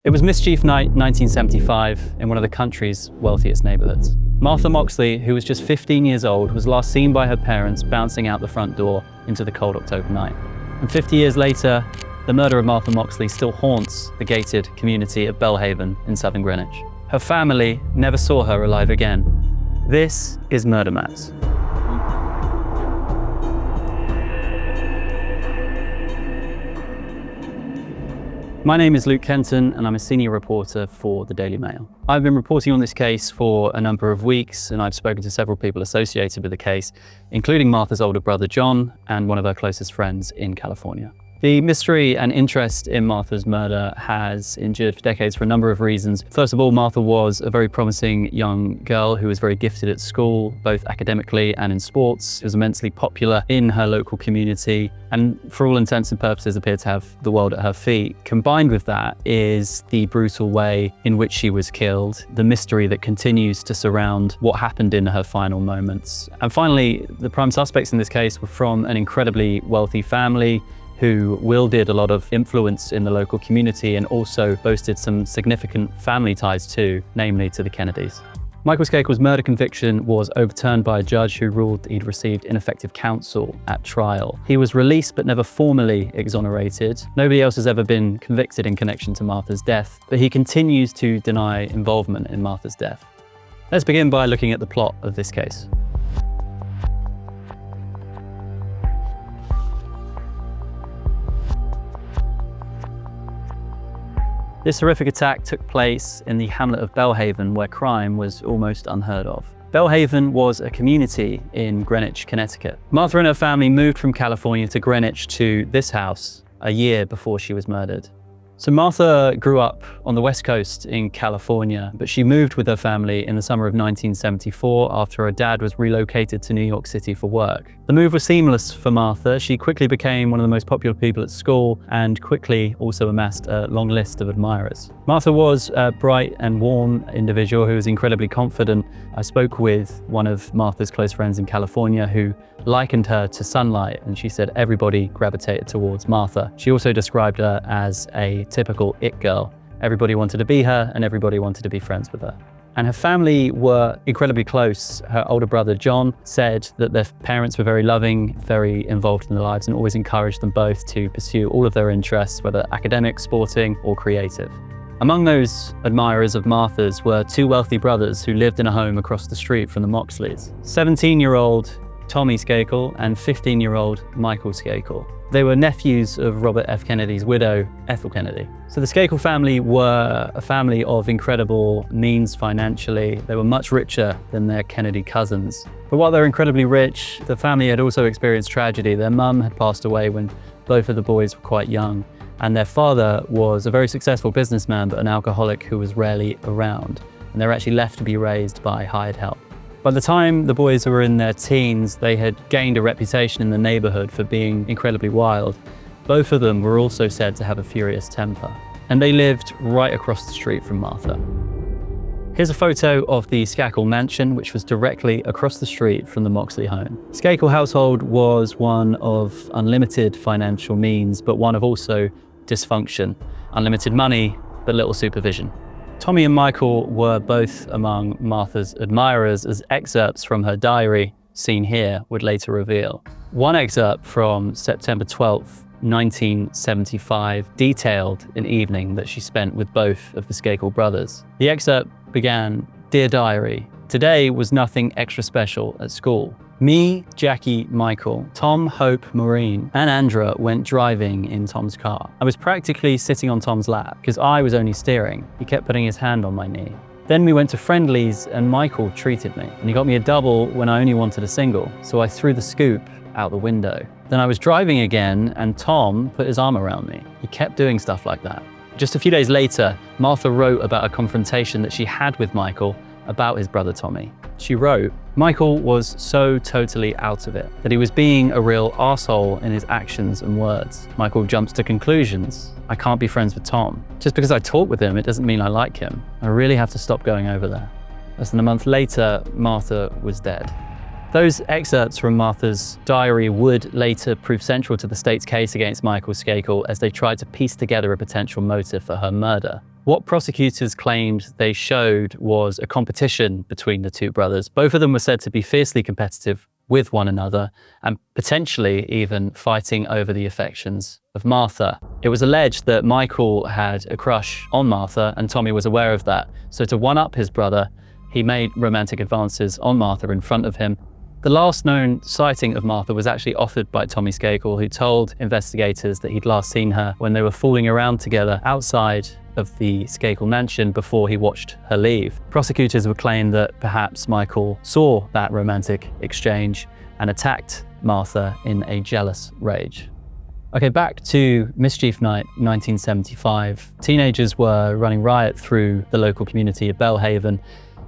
It was Mischief Night 1975 in one of the country's wealthiest neighborhoods. Martha Moxley, who was just 15 years old, was last seen by her parents bouncing out the front door into the cold October night. And 50 years later, the murder of Martha Moxley still haunts the gated community of Belhaven in southern Greenwich. Her family never saw her alive again. This is Murder Maps. My name is Luke Kenton and I'm a senior reporter for the Daily Mail. I've been reporting on this case for a number of weeks and I've spoken to several people associated with the case, including Martha's older brother John and one of her closest friends in California. The mystery and interest in Martha's murder has endured for decades for a number of reasons. First of all, Martha was a very promising young girl who was very gifted at school, both academically and in sports. She was immensely popular in her local community and for all intents and purposes appeared to have the world at her feet. Combined with that is the brutal way in which she was killed, the mystery that continues to surround what happened in her final moments. And finally, the prime suspects in this case were from an incredibly wealthy family who wielded a lot of influence in the local community and also boasted some significant family ties too, namely to the Kennedys. Michael Skakel's murder conviction was overturned by a judge who ruled that he'd received ineffective counsel at trial. He was released but never formally exonerated. Nobody else has ever been convicted in connection to Martha's death, but he continues to deny involvement in Martha's death. Let's begin by looking at the plot of this case. This horrific attack took place in the hamlet of Belhaven, where crime was almost unheard of. Belhaven was a community in Greenwich, Connecticut. Martha and her family moved from California to Greenwich to this house a year before she was murdered. So Martha grew up on the West Coast in California, but she moved with her family in the summer of 1974 after her dad was relocated to New York City for work. The move was seamless for Martha. She quickly became one of the most popular people at school and quickly also amassed a long list of admirers. Martha was a bright and warm individual who was incredibly confident. I spoke with one of Martha's close friends in California who likened her to sunlight, and she said everybody gravitated towards Martha. She also described her as a typical it girl. Everybody wanted to be her and everybody wanted to be friends with her. And her family were incredibly close. Her older brother John said that their parents were very loving, very involved in their lives and always encouraged them both to pursue all of their interests, whether academic, sporting or creative. Among those admirers of Martha's were two wealthy brothers who lived in a home across the street from the Moxleys. 17-year-old Tommy Skakel and 15-year-old Michael Skakel. They were nephews of Robert F. Kennedy's widow, Ethel Kennedy. So the Skakel family were a family of incredible means financially. They were much richer than their Kennedy cousins. But while they're incredibly rich, the family had also experienced tragedy. Their mum had passed away when both of the boys were quite young, and their father was a very successful businessman, but an alcoholic who was rarely around. And they were actually left to be raised by hired help. By the time the boys were in their teens, they had gained a reputation in the neighborhood for being incredibly wild. Both of them were also said to have a furious temper, and they lived right across the street from Martha. Here's a photo of the Skakel mansion, which was directly across the street from the Moxley home. Skakel household was one of unlimited financial means, but one of also dysfunction. Unlimited money, but little supervision. Tommy and Michael were both among Martha's admirers, as excerpts from her diary, seen here, would later reveal. One excerpt from September 12th, 1975, detailed an evening that she spent with both of the Skakel brothers. The excerpt began, "Dear Diary, today was nothing extra special at school. Me, Jackie, Michael, Tom, Hope, Maureen, and Andra went driving in Tom's car. I was practically sitting on Tom's lap because I was only steering. He kept putting his hand on my knee. Then we went to Friendly's and Michael treated me. And he got me a double when I only wanted a single. So I threw the scoop out the window. Then I was driving again and Tom put his arm around me. He kept doing stuff like that." Just a few days later, Martha wrote about a confrontation that she had with Michael about his brother Tommy. She wrote, "Michael was so totally out of it that he was being a real arsehole in his actions and words. Michael jumps to conclusions. I can't be friends with Tom. Just because I talk with him, it doesn't mean I like him. I really have to stop going over there." Less than a month later, Martha was dead. Those excerpts from Martha's diary would later prove central to the state's case against Michael Skakel as they tried to piece together a potential motive for her murder. What prosecutors claimed they showed was a competition between the two brothers. Both of them were said to be fiercely competitive with one another and potentially even fighting over the affections of Martha. It was alleged that Michael had a crush on Martha and Tommy was aware of that. So to one-up his brother, he made romantic advances on Martha in front of him. The last known sighting of Martha was actually authored by Tommy Skakel, who told investigators that he'd last seen her when they were fooling around together outside of the Skakel mansion before he watched her leave. Prosecutors would claim that perhaps Michael saw that romantic exchange and attacked Martha in a jealous rage. Okay, back to Mischief Night 1975. Teenagers were running riot through the local community of Belhaven,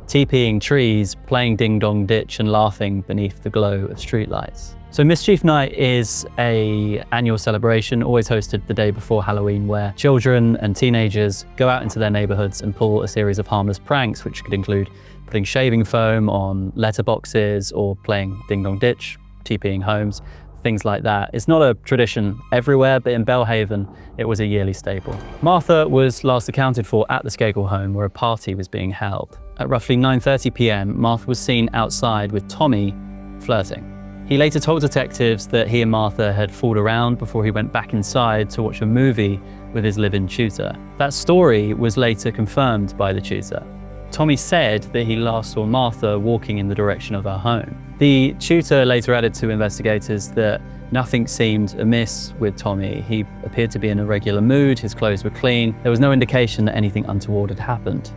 TPing trees, playing ding-dong ditch and laughing beneath the glow of streetlights. So Mischief Night is an annual celebration, always hosted the day before Halloween, where children and teenagers go out into their neighborhoods and pull a series of harmless pranks, which could include putting shaving foam on letterboxes or playing ding-dong ditch, TPing homes, things like that. It's not a tradition everywhere, but in Belhaven, it was a yearly staple. Martha was last accounted for at the Skakel home, where a party was being held. At roughly 9:30 p.m, Martha was seen outside with Tommy flirting. He later told detectives that he and Martha had fooled around before he went back inside to watch a movie with his live-in tutor. That story was later confirmed by the tutor. Tommy said that he last saw Martha walking in the direction of her home. The tutor later added to investigators that nothing seemed amiss with Tommy. He appeared to be in a regular mood, his clothes were clean, there was no indication that anything untoward had happened.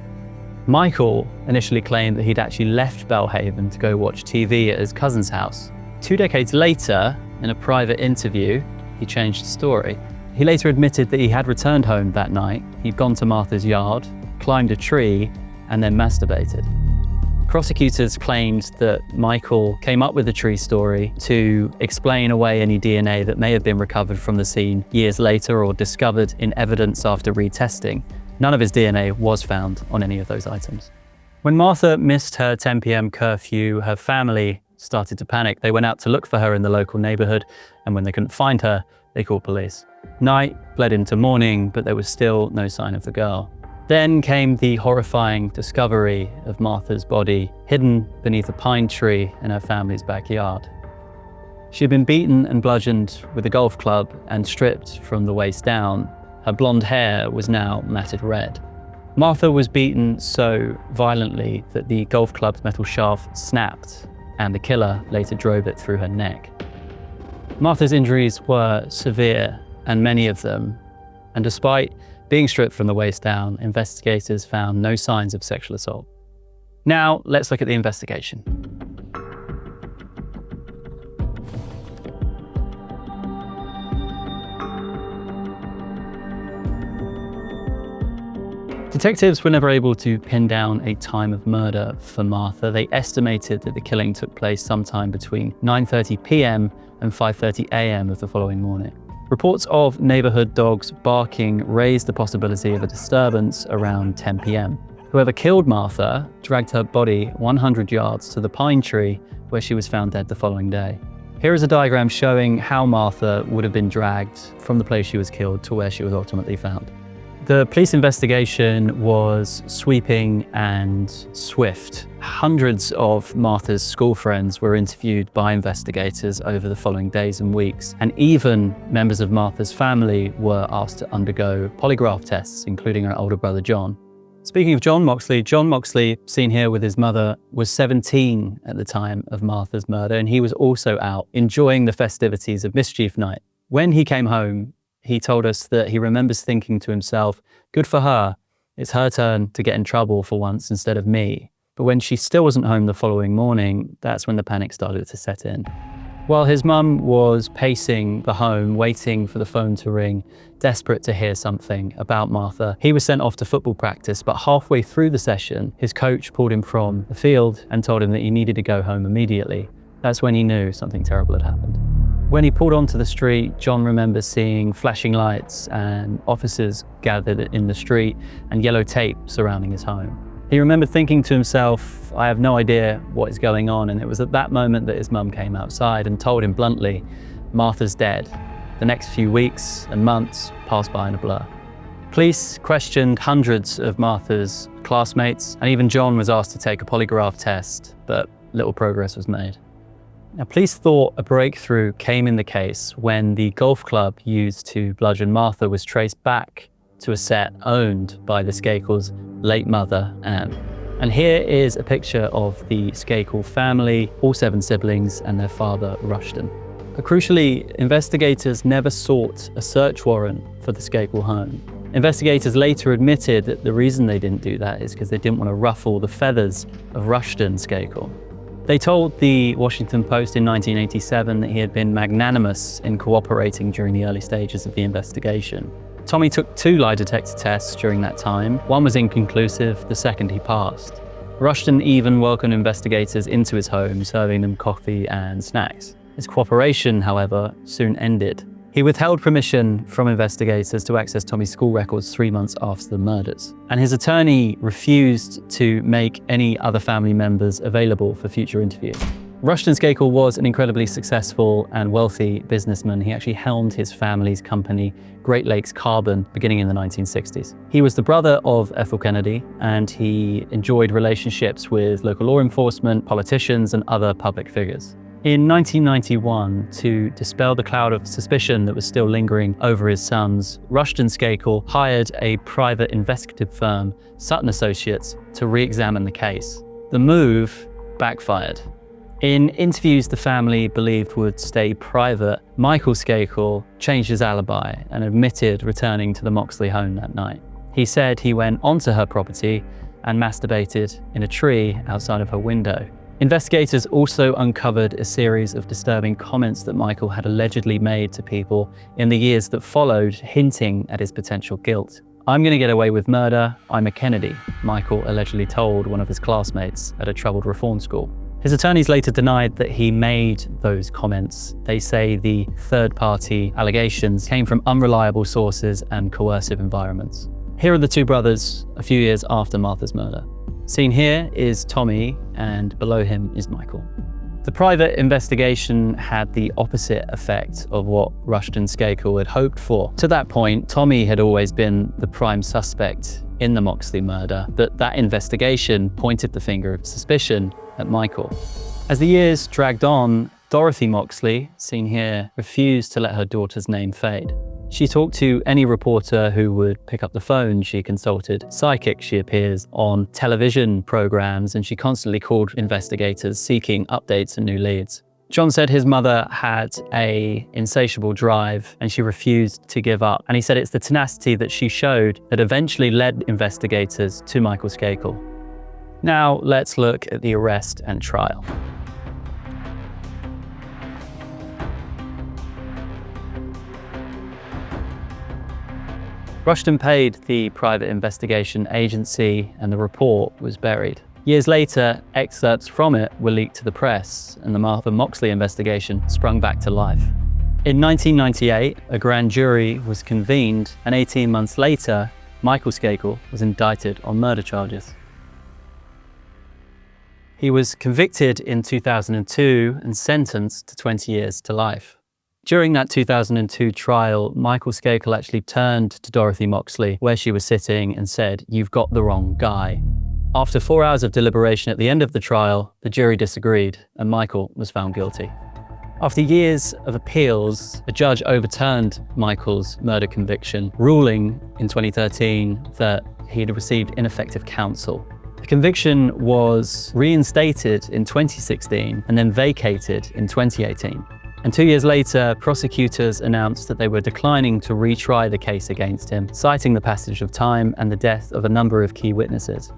Michael initially claimed that he'd actually left Belhaven to go watch TV at his cousin's house. 2 decades later, in a private interview, he changed the story. He later admitted that he had returned home that night. He'd gone to Martha's yard, climbed a tree, and then masturbated. Prosecutors claimed that Michael came up with the tree story to explain away any DNA that may have been recovered from the scene years later or discovered in evidence after retesting. None of his DNA was found on any of those items. When Martha missed her 10 p.m. curfew, her family started to panic. They went out to look for her in the local neighborhood, and when they couldn't find her, they called police. Night bled into morning, but there was still no sign of the girl. Then came the horrifying discovery of Martha's body hidden beneath a pine tree in her family's backyard. She had been beaten and bludgeoned with a golf club and stripped from the waist down. Her blonde hair was now matted red. Martha was beaten so violently that the golf club's metal shaft snapped, and the killer later drove it through her neck. Martha's injuries were severe, and many of them, and despite being stripped from the waist down, investigators found no signs of sexual assault. Now, let's look at the investigation. Detectives were never able to pin down a time of murder for Martha. They estimated that the killing took place sometime between 9:30 p.m. and 5:30 a.m. of the following morning. Reports of neighborhood dogs barking raised the possibility of a disturbance around 10 p.m. Whoever killed Martha dragged her body 100 yards to the pine tree where she was found dead the following day. Here is a diagram showing how Martha would have been dragged from the place she was killed to where she was ultimately found. The police investigation was sweeping and swift. Hundreds of Martha's school friends were interviewed by investigators over the following days and weeks, and even members of Martha's family were asked to undergo polygraph tests, including her older brother John. Speaking of John Moxley, seen here with his mother, was 17 at the time of Martha's murder, and he was also out enjoying the festivities of Mischief Night. When he came home, he told us that he remembers thinking to himself, good for her, it's her turn to get in trouble for once instead of me. But when she still wasn't home the following morning, that's when the panic started to set in. While his mum was pacing the home, waiting for the phone to ring, desperate to hear something about Martha, he was sent off to football practice, but halfway through the session, his coach pulled him from the field and told him that he needed to go home immediately. That's when he knew something terrible had happened. When he pulled onto the street, John remembers seeing flashing lights and officers gathered in the street and yellow tape surrounding his home. He remembered thinking to himself, I have no idea what is going on, and it was at that moment that his mum came outside and told him bluntly, Martha's dead. The next few weeks and months passed by in a blur. Police questioned hundreds of Martha's classmates, and even John was asked to take a polygraph test, but little progress was made. Now, police thought a breakthrough came in the case when the golf club used to bludgeon Martha was traced back to a set owned by the Skakels' late mother, Anne. And here is a picture of the Skakel family, all 7 siblings, and their father, Rushton. But crucially, investigators never sought a search warrant for the Skakel home. Investigators later admitted that the reason they didn't do that is because they didn't want to ruffle the feathers of Rushton Skakel. They told the Washington Post in 1987 that he had been magnanimous in cooperating during the early stages of the investigation. Tommy took 2 lie detector tests during that time. One was inconclusive, the second he passed. Rushton even welcomed investigators into his home, serving them coffee and snacks. His cooperation, however, soon ended. He withheld permission from investigators to access Tommy's school records 3 months after the murders. And his attorney refused to make any other family members available for future interview. Rushton Skakel was an incredibly successful and wealthy businessman. He actually helmed his family's company, Great Lakes Carbon, beginning in the 1960s. He was the brother of Ethel Kennedy, and he enjoyed relationships with local law enforcement, politicians, and other public figures. In 1991, to dispel the cloud of suspicion that was still lingering over his sons, Rushton Skakel hired a private investigative firm, Sutton Associates, to re-examine the case. The move backfired. In interviews the family believed would stay private, Michael Skakel changed his alibi and admitted returning to the Moxley home that night. He said he went onto her property and masturbated in a tree outside of her window. Investigators also uncovered a series of disturbing comments that Michael had allegedly made to people in the years that followed, hinting at his potential guilt. "I'm going to get away with murder, I'm a Kennedy," Michael allegedly told one of his classmates at a troubled reform school. His attorneys later denied that he made those comments. They say the third-party allegations came from unreliable sources and coercive environments. Here are the 2 brothers a few years after Martha's murder. Seen here is Tommy, and below him is Michael. The private investigation had the opposite effect of what Rushton Skakel had hoped for. To that point, Tommy had always been the prime suspect in the Moxley murder, but that investigation pointed the finger of suspicion at Michael. As the years dragged on, Dorothy Moxley, seen here, refused to let her daughter's name fade. She talked to any reporter who would pick up the phone. She consulted psychics. She appears on television programs, and she constantly called investigators seeking updates and new leads. John said his mother had an insatiable drive and she refused to give up. And he said it's the tenacity that she showed that eventually led investigators to Michael Skakel. Now let's look at the arrest and trial. Rushton paid the private investigation agency and the report was buried. Years later, excerpts from it were leaked to the press and the Martha Moxley investigation sprung back to life. In 1998, a grand jury was convened, and 18 months later, Michael Skakel was indicted on murder charges. He was convicted in 2002 and sentenced to 20 years to life. During that 2002 trial, Michael Skakel actually turned to Dorothy Moxley, where she was sitting, and said, "You've got the wrong guy." After 4 hours of deliberation at the end of the trial, the jury disagreed and Michael was found guilty. After years of appeals, a judge overturned Michael's murder conviction, ruling in 2013 that he had received ineffective counsel. The conviction was reinstated in 2016 and then vacated in 2018. And 2 years later, prosecutors announced that they were declining to retry the case against him, citing the passage of time and the death of a number of key witnesses.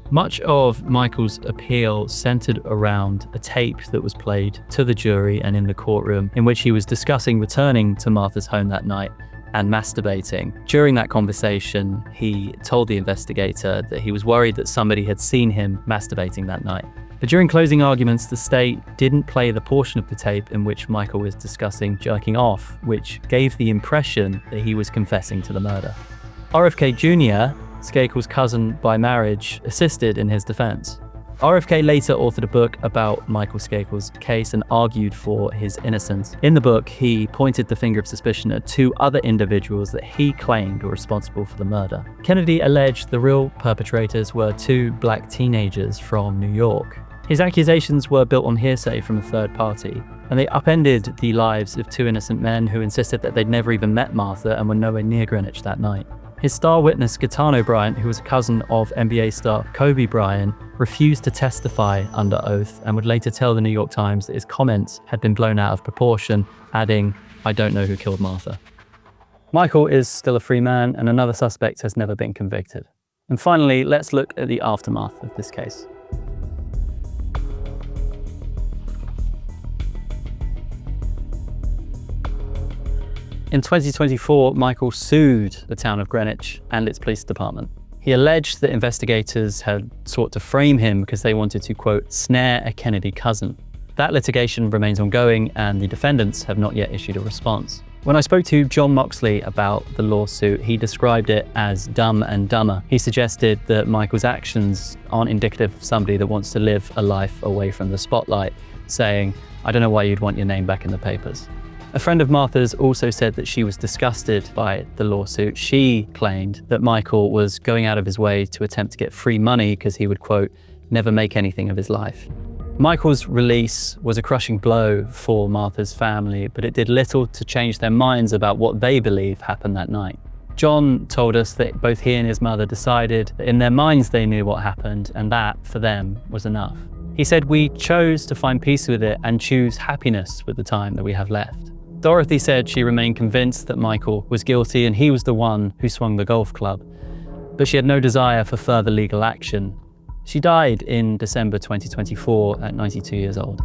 Much of Michael's appeal centered around a tape that was played to the jury and in the courtroom, in which he was discussing returning to Martha's home that night and masturbating. During that conversation, he told the investigator that he was worried that somebody had seen him masturbating that night. But during closing arguments, the state didn't play the portion of the tape in which Michael was discussing jerking off, which gave the impression that he was confessing to the murder. RFK Jr., Skakel's cousin by marriage, assisted in his defense. RFK later authored a book about Michael Skakel's case and argued for his innocence. In the book, he pointed the finger of suspicion at two other individuals that he claimed were responsible for the murder. Kennedy alleged the real perpetrators were two black teenagers from New York. His accusations were built on hearsay from a third party, and they upended the lives of two innocent men who insisted that they'd never even met Martha and were nowhere near Greenwich that night. His star witness, Gaetano Bryant, who was a cousin of NBA star Kobe Bryant, refused to testify under oath and would later tell the New York Times that his comments had been blown out of proportion, adding, "I don't know who killed Martha." Michael is still a free man, and another suspect has never been convicted. And finally, let's look at the aftermath of this case. In 2024, Michael sued the town of Greenwich and its police department. He alleged that investigators had sought to frame him because they wanted to, quote, snare a Kennedy cousin. That litigation remains ongoing and the defendants have not yet issued a response. When I spoke to John Moxley about the lawsuit, he described it as dumb and dumber. He suggested that Michael's actions aren't indicative of somebody that wants to live a life away from the spotlight, saying, "I don't know why you'd want your name back in the papers." A friend of Martha's also said that she was disgusted by the lawsuit. She claimed that Michael was going out of his way to attempt to get free money because he would, quote, never make anything of his life. Michael's release was a crushing blow for Martha's family, but it did little to change their minds about what they believe happened that night. John told us that both he and his mother decided that in their minds they knew what happened, and that, for them, was enough. He said, "We chose to find peace with it and choose happiness with the time that we have left." Dorothy said she remained convinced that Michael was guilty and he was the one who swung the golf club, but she had no desire for further legal action. She died in December 2024 at 92 years old.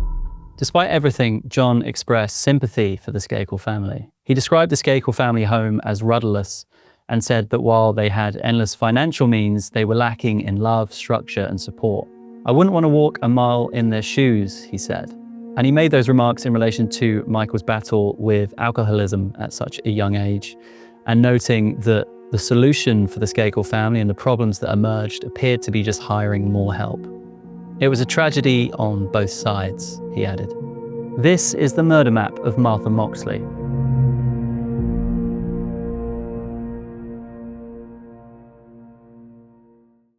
Despite everything, John expressed sympathy for the Skakel family. He described the Skakel family home as rudderless and said that while they had endless financial means, they were lacking in love, structure, and support. "I wouldn't want to walk a mile in their shoes," he said. And he made those remarks in relation to Michael's battle with alcoholism at such a young age, and noting that the solution for the Skakel family and the problems that emerged appeared to be just hiring more help. "It was a tragedy on both sides," he added. This is the murder map of Martha Moxley.